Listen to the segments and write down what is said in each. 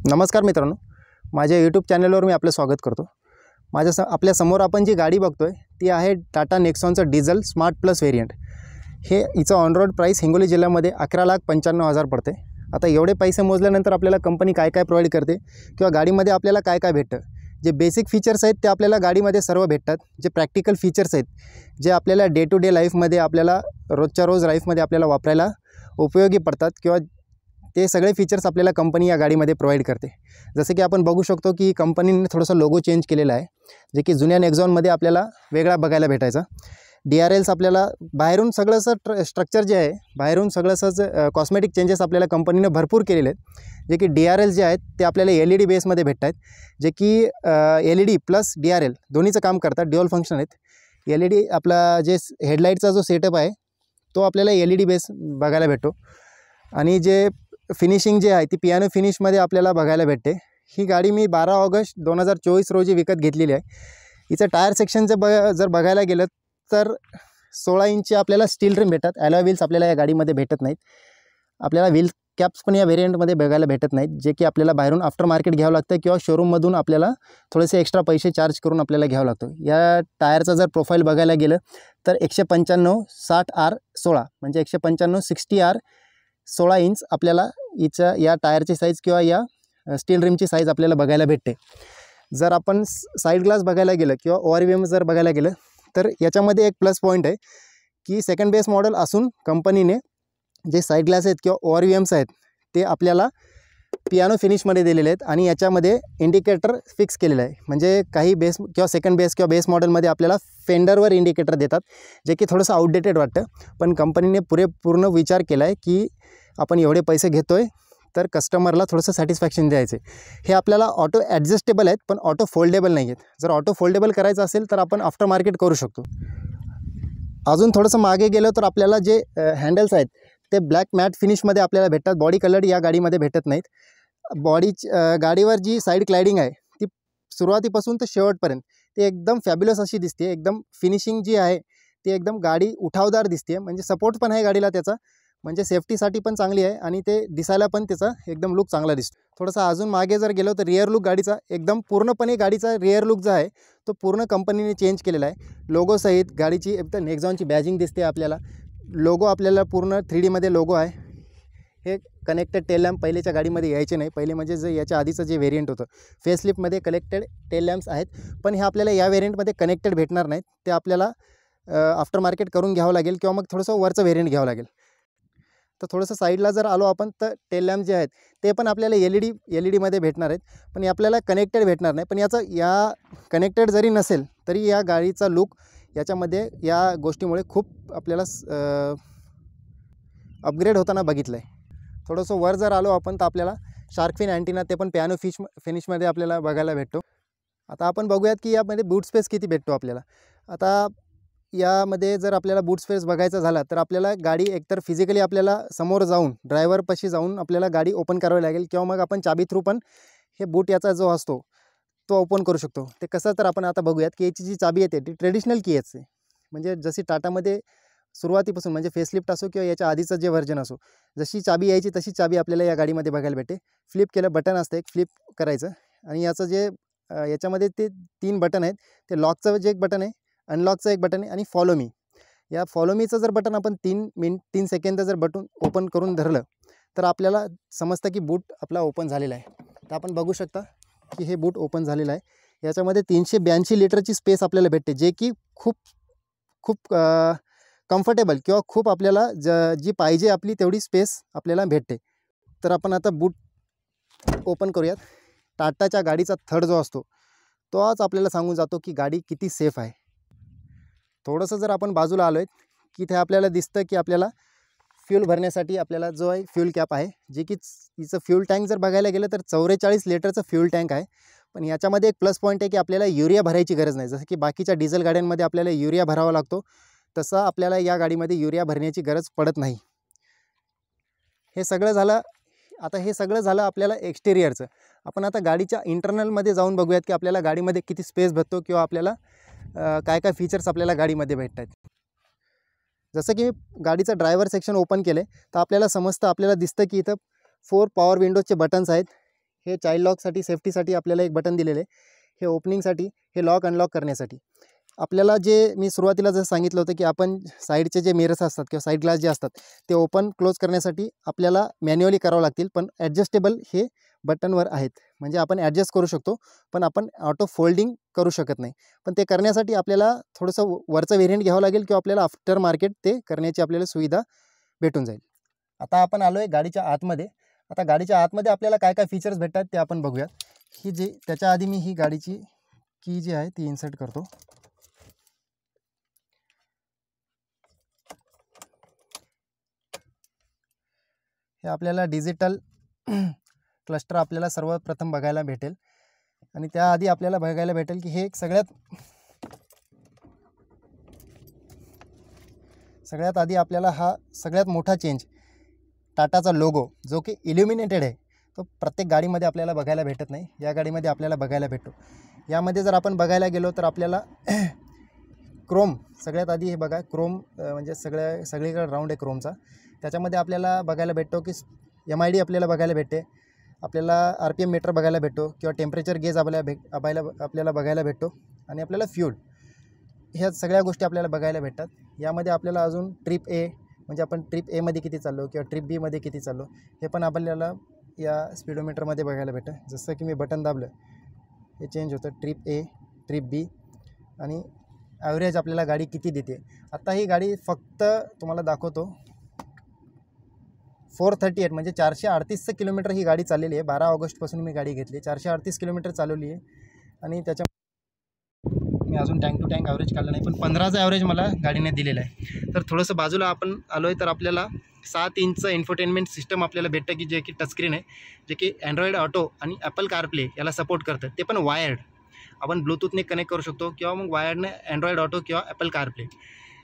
नमस्कार मित्रांनो, माझ्या यूट्यूब चॅनलवर मी आपलं स्वागत करतो। आपल्या समोर आपण जी गाडी बघतोय ती आहे टाटा नेक्सॉनचं डिझेल स्मार्ट प्लस व्हेरियंट। हे हिचं ऑन रोड प्राइस हिंगोली जिल्ह्यामध्ये 11,95,000 पडते। आता एवढे पैसे मोजल्यानंतर आपल्याला कंपनी काय काय प्रोव्हाइड करते किंवा गाडीमध्ये आपल्याला काय काय भेटतं, जे बेसिक फीचर्स आहेत ते आपल्याला गाडीमध्ये सर्व भेटतात। जे प्रॅक्टिकल फीचर्स आहेत, जे आपल्याला डे टू डे लाईफमध्ये आपल्याला रोजच्या रोज लाईफमध्ये आपल्याला वापरायला उपयोगी पडतात किंवा ते सगळे फीचर्स आपल्याला कंपनी या गाडीमध्ये प्रोव्हाइड करते। जसे की आपण बघू शकतो की कंपनीने थोडंसं लोगो चेंज केलेला आहे, जे की जुन्या नेक्सॉनमध्ये आपल्याला वेगळा बघायला भेटायचा। DRLs आपल्याला बाहेरून सगळंसं स्ट्रक्चर जे आहे, बाहेरून सगळंसंच कॉस्मेटिक चेंजेस आपल्याला कंपनीने भरपूर केलेले आहेत। जे की DRL जे आहेत ते आपल्याला LED बेसमध्ये भेटत आहेत, जे की LED प्लस DRL दोन्हीचं काम करतात, ड्युअल फंक्शन आहेत। LED आपला जे हेडलाईटचा जो सेटअप आहे तो आपल्याला LED बेस बघायला भेटतो आणि जे फिनिशिंग जे आहे ती पियानो फिनिशमध्ये आपल्याला बघायला भेटते। ही गाडी मी 12 ऑगस्ट 2024 रोजी विकत घेतलेली आहे। हिचं टायर सेक्शनचं जर बघायला गेलं तर 16 इंचचे आपल्याला स्टील रिम भेटतात। ॲलॉय व्हील्स आपल्याला या गाडीमध्ये भेटत नाहीत। आपल्याला व्हील कॅप्स पण या व्हेरियंटमध्ये बघायला भेटत नाहीत, जे की आपल्याला बाहेरून आफ्टर मार्केट घ्यावं लागतं किंवा शोरूममधून आपल्याला थोडेसे एक्स्ट्रा पैसे चार्ज करून आपल्याला घ्यावं लागतं। या टायरचा जर प्रोफाईल बघायला गेलं तर 195/60R16 म्हणजे 195/60R16 इंच आपल्याला या टायरची साईज किंवा या स्टील रिमची साईज आपल्याला बघायला भेटते। जर आपण साईड ग्लास बघायला गेलं किंवा ORVM जर बघायला गेलं तर याच्यामध्ये एक प्लस पॉईंट आहे की सेकंड बेस मॉडेल असून कंपनीने जे साईड ग्लास आहेत किंवा ORVMs आहेत ते आपल्याला पियानो फिनिशमध्ये दिलेले आहेत आणि याच्यामध्ये इंडिकेटर फिक्स केलेलं आहे। म्हणजे काही बेस किंवा सेकंड बेस किंवा बेस मॉडेलमध्ये आपल्याला फेंडरवर इंडिकेटर देतात, जे की थोडंसं आउटडेटेड वाटतं। पण कंपनीने पूर्ण विचार केला आहे की आपण एवढे पैसे घेतोय तर कस्टमरला थोडंसं सॅटिस्फॅक्शन द्यायचं। हे आपल्याला ऑटो ॲडजस्टेबल आहेत पण ऑटो फोल्डेबल नाही आहेत। जर ऑटो फोल्डेबल करायचं असेल तर आपण आफ्टर मार्केट करू शकतो। अजून थोडंसं मागे गेलं तर आपल्याला जे हँडल्स आहेत ते ब्लॅक मॅट फिनिशमध्ये आपल्याला भेटतात। बॉडी कलर या गाडीमध्ये भेटत नाहीत। गाडीवर जी साईड क्लायडिंग आहे ती सुरुवातीपासून तर शेवटपर्यंत ती एकदम फॅब्युलस अशी दिसते। एकदम फिनिशिंग जी आहे ती एकदम गाडी उठावदार दिसते। म्हणजे सपोर्ट पण आहे गाडीला त्याचा, म्हणजे सेफ्टीसाठी पण चांगली आहे आणि ते दिसायला पण त्याचा एकदम लुक चांगला दिसतो। थोडंसं अजून मागे जर गेलो तर रिअर लुक गाडीचा एकदम पूर्णपणे गाडीचा रिअर लुक जो आहे तो पूर्ण कंपनीने चेंज केलेला आहे। लोगोसहित गाडीची एकदम नेक्सॉनची बॅजिंग दिसते आपल्याला। लोगो आपल्याला पूर्ण 3Dमध्ये लोगो आहे। हे कनेक्टेड टेल लॅम्प पहिलेच्या गाडीमध्ये यायचे नाही। पहिले म्हणजे जे याच्या आधीचं जे व्हेरियंट होतं फेसलिफ्टमध्ये कनेक्टेड टेल लॅम्प्स आहेत, पण हे आपल्याला या व्हेरियंटमध्ये कनेक्टेड भेटणार नाहीत। ते आपल्याला आफ्टर मार्केट करून घ्यावं लागेल किंवा मग थोडंसं वरचं व्हेरियंट घ्यावं लागेल। तर थोडंसं साईडला जर आलो आपण तर टेल लॅम्प जे आहेत ते पण आपल्याला LED मध्ये भेटणार आहेत, पण हे आपल्याला कनेक्टेड भेटणार नाही। पण या कनेक्टेड जरी नसेल तरी या गाडीचा लुक याच्यामध्ये या गोष्टीमुळे खूप आपल्याला अपग्रेड होताना बघितलं आहे। थोडंसं वर जर आलो आपण तर आपल्याला शार्क फिन अँटिना ते पण पियानो फिनिशमध्ये आपल्याला बघायला भेटतो। आता आपण बघूयात की यामध्ये बूट स्पेस किती भेटतो आपल्याला। आता यामध्ये जर आपल्याला बूट स्पेस बघायचा झाला तर आपल्याला गाडी एकतर फिजिकली आपल्याला समोर जाऊन ड्रायव्हरपाशी जाऊन आपल्याला गाडी ओपन करावी लागेल किंवा मग आपण चाबी थ्रू पण हे बूट याचा जो असतो तो ओपन करू शकतो। ते कसं तर आपण आता बघूयात की याची जी चाबी येते ती ट्रेडिशनल की आहे, म्हणजे जशी टाटामध्ये सुरुवातीपासून म्हणजे फेसलिफ्ट असो किंवा याच्या आधीचं जे व्हर्जन असो जशी चाबी यायची तशी चाबी आपल्याला या गाडीमध्ये बघायला भेटते। फ्लिप केलं बटन असतं एक फ्लिप करायचं आणि याचं जे याच्यामध्ये ते 3 बटन आहेत, ते लॉकचं जे एक बटन आहे, अनलॉकचं एक बटन आहे आणि फॉलो मी। या फॉलो मीचं जर बटन आपण 3 सेकंद जर बटन ओपन करून धरलं तर आपल्याला समजतं की बूट आपला ओपन झालेला आहे। तर आपण बघू शकता की हे बूट ओपन झालेलं आहे। याच्यामध्ये 382 लिटरची स्पेस आपल्याला भेटते, जे की खूप कम्फर्टेबल किंवा खूप आपल्याला जी पाहिजे आपली तेवढी स्पेस आपल्याला भेटते। तर आपण आता बूट ओपन करूयात। टाटाच्या गाडीचा थड जो असतो तो आज आपल्याला सांगून जातो की गाडी किती सेफ आहे। थोडंसं जर आपण बाजूला आलो आहे की इथे आपल्याला दिसतं की आपल्याला फ्यूल भरण्यासाठी आपल्याला जो आहे फ्यूल कॅप आहे, जे की हिचं फ्यूल टँक जर बघायला गेलं तर 44 लिटरचं फ्यूल टँक आहे। पण याच्यामध्ये एक प्लस पॉईंट आहे की आपल्याला युरिया भरायची गरज नाही। जसं की बाकीच्या डिझेल गाड्यांमध्ये आपल्याला युरिया भरावा लागतो, तसं आपल्याला या गाडीमध्ये युरिया भरण्याची गरज पडत नाही। हे सगळं झालं आपल्याला एक्सटेरियरचं। आपण आता गाडीच्या इंटरनलमध्ये जाऊन बघूयात की आपल्याला गाडीमध्ये किती स्पेस भेटतो किंवा आपल्याला काय काय फीचर्स आपल्याला गाडीमध्ये भेटतात। जसं की गाडीचं ड्रायव्हर सेक्शन ओपन केले तर आपल्याला समजतं, आपल्याला दिसतं की इथं 4 पॉवर विंडोजचे बटन्स आहेत। हे चाइल्ड लॉकसाठी सेफ्टीसाठी आपल्याला एक बटन दिलेलं आहे. हे ओपनिंगसाठी, हे लॉक अनलॉक करण्यासाठी. आपल्याला जे मी सुरुवातीला जसं सांगितलं होतं की आपण साईडचे जे मिरर्स असतात किंवा साईड ग्लास जे असतात ते ओपन क्लोज करण्यासाठी आपल्याला मॅन्युअली करावं लागतील, पण ॲडजस्टेबल हे बटनवर आहेत. म्हणजे आपण ॲडजस्ट करू शकतो, पण आपण ऑटो फोल्डिंग करू शकत नाही. पण ते करण्यासाठी आपल्याला थोडंसं वरचं व्हेरियंट घ्यावं लागेल किंवा आपल्याला आफ्टर मार्केट ते करण्याची आपल्याला सुविधा भेटून जाईल. आता आपण आलो आहे गाडीच्या आतमध्ये. आता गाडीच्या आतमध्ये आपल्याला काय काय फीचर्स भेटतात ते आपण बघूयात. ही जी त्याच्या आधी मी ही गाडीची की जी आहे ती इन्सर्ट करतो. हे आपल्याला डिजिटल क्लस्टर आपल्याला सर्वप्रथम बघायला भेटेल. आणि त्याआधी आपल्याला बघायला भेटेल की हे एक सगळ्यात आधी आपल्याला हा सगळ्यात मोठा चेंज टाटाचा लोगो जो की इल्युमिनेटेड आहे तो प्रत्येक गाडीमध्ये आपल्याला बघायला भेटत नाही. या गाडीमध्ये आपल्याला बघायला भेटतो. यामध्ये जर आपण बघायला गेलो तर आपल्याला क्रोम सगळ्यात आधी हे बघा क्रोम म्हणजे सगळीकडे राऊंड आहे क्रोमचा. त्याच्यामध्ये आपल्याला बघायला भेटतो की MID आपल्याला बघायला भेटते, आपल्याला RPM मीटर बघायला भेटतो किंवा टेम्परेचर गेज आपल्याला बघायला भेटतो आणि आपल्याला फ्यूल, ह्या सगळ्या गोष्टी आपल्याला बघायला भेटतात. यामध्ये आपल्याला अजून ट्रिप A म्हणजे आपण ट्रिप A मध्ये किती चाललो किंवा ट्रिप B मध्ये किती चाललो हे पण आपल्याला या स्पीडोमीटरमध्ये बघायला भेटतं. जसं की मी बटन दाबलं हे चेंज होतं ट्रिप A, ट्रिप B आणि ॲव्हरेज आपल्याला गाडी किती देते. आता ही गाडी फक्त तुम्हाला दाखवतो 438 म्हणजे 438 किलोमीटर ही गाडी चाललेली आहे. 12 ऑगस्टपासून मी गाडी घेतली, 438 किलोमीटर चालवली आहे. आणि त्याच्या मी अजून टँक टू टँक ॲव्हरेज काढलं नाही, पण 15चा ॲव्हरेज मला गाडीने दिलेला आहे. तर थोडंसं बाजूला आपण आलो आहे तर आपल्याला 7 इंचचं इन्फोटेनमेंट सिस्टम आपल्याला भेटतं की जे की टचस्क्रीन आहे, जे की अँड्रॉइड ऑटो आणि ॲपल कारप्ले याला सपोर्ट करतं. ते पण वायर्ड, आपण ब्लूटूथने कनेक्ट करू शकतो किंवा मग वायर्डने अँड्रॉइड ऑटो किंवा ॲपल कारप्ले.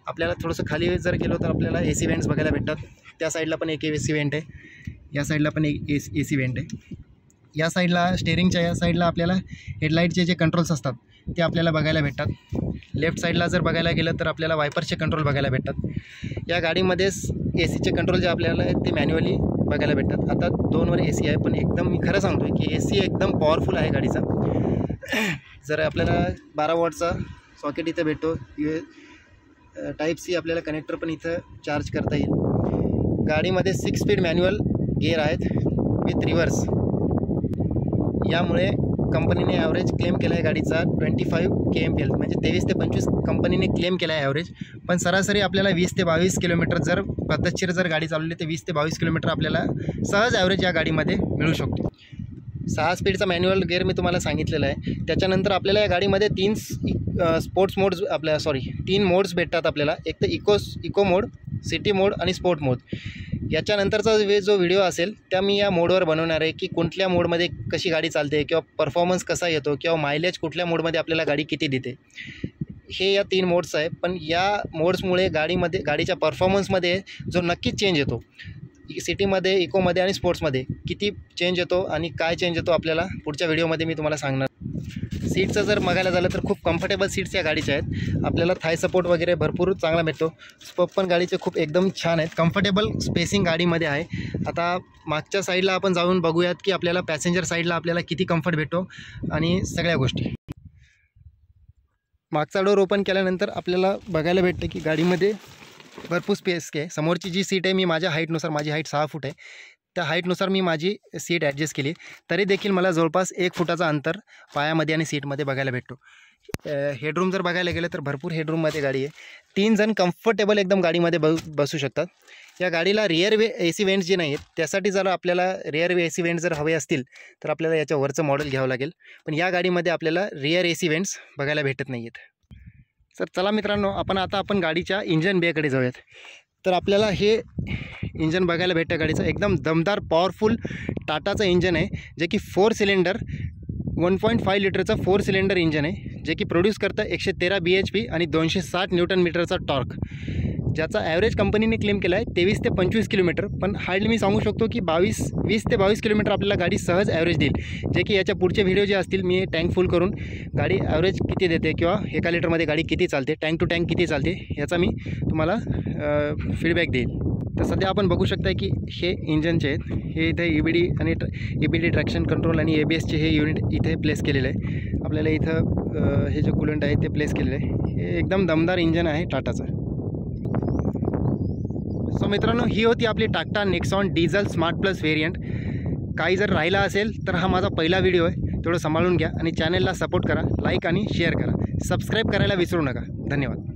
आपल्याला थोडंसं खाली जर गेलो तर आपल्याला AC व्हेंट्स बघायला भेटतात. त्या साईडला पण एक AC व्हेंट आहे, या साईडला पण एक AC व्हेंट आहे. या साईडला स्टेअरिंगच्या या साईडला आपल्याला हेडलाईटचे जे कंट्रोल्स असतात ते आपल्याला बघायला भेटतात. लेफ्ट साईडला जर बघायला गेलं तर आपल्याला वायपरचे कंट्रोल बघायला भेटतात. या गाडीमध्येच ACचे कंट्रोल जे आपल्याला आहेत ते मॅन्युअली बघायला भेटतात. आता 2वर AC आहे, पण एकदम मी खरं सांगतो आहे की AC एकदम पॉवरफुल आहे गाडीचा. जर आपल्याला 12 वॉटचा सॉकेट इथं भेटतो, Type-C आपल्याला कनेक्टर पण इथं चार्ज करता येईल. गाडीमध्ये 6 स्पीड मॅन्युअल गिअर आहेत विथ रिव्हर्स. यामुळे कंपनीने ॲव्हरेज क्लेम केला आहे गाडीचा 25 kmpl म्हणजे 23 ते 25 कंपनीने क्लेम केला आहे ॲव्हरेज. पण सरासरी आपल्याला 20 ते 22 किलोमीटर जर पद्धतशीर जर गाडी चालवली तर 20 ते 22 किलोमीटर आपल्याला सहज ॲव्हरेज या गाडीमध्ये मिळू शकतो. 6 स्पीडचा मॅन्युअल गिअर मी तुम्हाला सांगितलेलं आहे. त्याच्यानंतर आपल्याला या गाडीमध्ये 3 स्पोर्ट्स मोड्स 3 मोड्स भेटतात आपल्याला. एक तर इको मोड, सिटी मोड आणि स्पोर्ट मोड. याच्यानंतरचा जो व्हिडिओ असेल त्या मी या मोडवर बनवणार आहे की कुठल्या मोडमध्ये कशी गाडी चालते किंवा परफॉर्मन्स कसा येतो किंवा मायलेज कुठल्या मोडमध्ये आपल्याला गाडी किती देते, हे या 3 मोड्स आहे. पण या मोड्समुळे गाडीच्या परफॉर्मन्समध्ये जो नक्कीच चेंज येतो, सिटीमध्ये, इकोमध्ये आणि स्पोर्ट्समध्ये किती चेंज येतो आणि काय चेंज येतो आपल्याला पुढच्या व्हिडिओमध्ये मी तुम्हाला सांगणार. सीटचं जर बघायला झालं तर खूप कम्फर्टेबल सीट्स या गाडीच्या आहेत. आपल्याला थाय सपोर्ट वगैरे भरपूर चांगला भेटतो. स्कोप पण गाडीचे खूप एकदम छान आहेत. कम्फर्टेबल स्पेसिंग गाडीमध्ये आहे. आता मागच्या साईडला आपण जाऊन बघूयात की आपल्याला पॅसेंजर साईडला आपल्याला किती कम्फर्ट भेटतो आणि सगळ्या गोष्टी. मागचा डोर ओपन केल्यानंतर आपल्याला बघायला भेटतं की गाडीमध्ये भरपूर स्पेस आहे. समोरची जी सीट आहे मी माझ्या हाईटनुसार, माझी हाईट 6 फूट आहे, त्या हाईटनुसार मी माझी सीट ॲडजस्ट केली. तरी देखील मला जवळपास 1 फुटाचा अंतर पायामध्ये आणि सीटमध्ये बघायला भेटतो. हेडरूम जर बघायला गेलं तर भरपूर हेडरूममध्ये गाडी आहे. 3 जण कम्फर्टेबल एकदम गाडीमध्ये बसू शकतात. या गाडीला रिअर AC व्हेंट्स जे नाही आहेत त्यासाठी जर आपल्याला रिअर AC व्हेंट्स जर हवे असतील तर आपल्याला याच्या वरचं मॉडेल घ्यावं लागेल. पण या गाडीमध्ये आपल्याला रिअर AC व्हेंट्स बघायला भेटत नाही आहेत. तर चला मित्रांनो, आपण गाडीच्या इंजन बेकडे जाऊयात. तर आपल्याला हे इंजन बघायला भेटतं. गाडीचं एकदम दमदार पॉवरफुल टाटाचं इंजन आहे, जे की 4 सिलेंडर 1.5 लिटरचं 4 सिलेंडर इंजन आहे, जे की प्रोड्यूस करतं 113 bhp आणि 260 न्यूटन मीटरचा टॉर्क, ज्याचा ॲव्हरेज कंपनीने क्लेम केला आहे 23 ते 25 किलोमीटर. पण हार्डली मी सांगू शकतो की 20 ते 22 किलोमीटर आपल्याला गाडी सहज ॲव्हरेज देईल. जे की याच्या पुढचे व्हिडिओ जे असतील मी टँक फुल करून गाडी ॲव्हरेज किती देते किंवा एका लिटरमध्ये गाडी किती चालते, टँक टू टँक किती चालते, याचा मी तुम्हाला फीडबॅक देईल. तर सध्या आपण बघू शकता की हे इंजनचे आहेत, हे इथे EBD आणि EBD ट्रॅक्शन कंट्रोल आणि ABSचे हे युनिट इथे प्लेस केलेलं आहे. आपल्याला इथं हे जे कूलंट आहे ते प्लेस केलेलं आहे. हे एकदम दमदार इंजन आहे टाटाचं. सो मित्रांनो, ही होती आपली Tata Nexon diesel smart plus variant. काही जर राहिला असेल तर हा माझा पहिला व्हिडिओ आहे, थोडं सांभाळून घ्या आणि चॅनलला सपोर्ट करा, लाईक आणि शेअर करा, सबस्क्राईब करायला विसरू नका. धन्यवाद.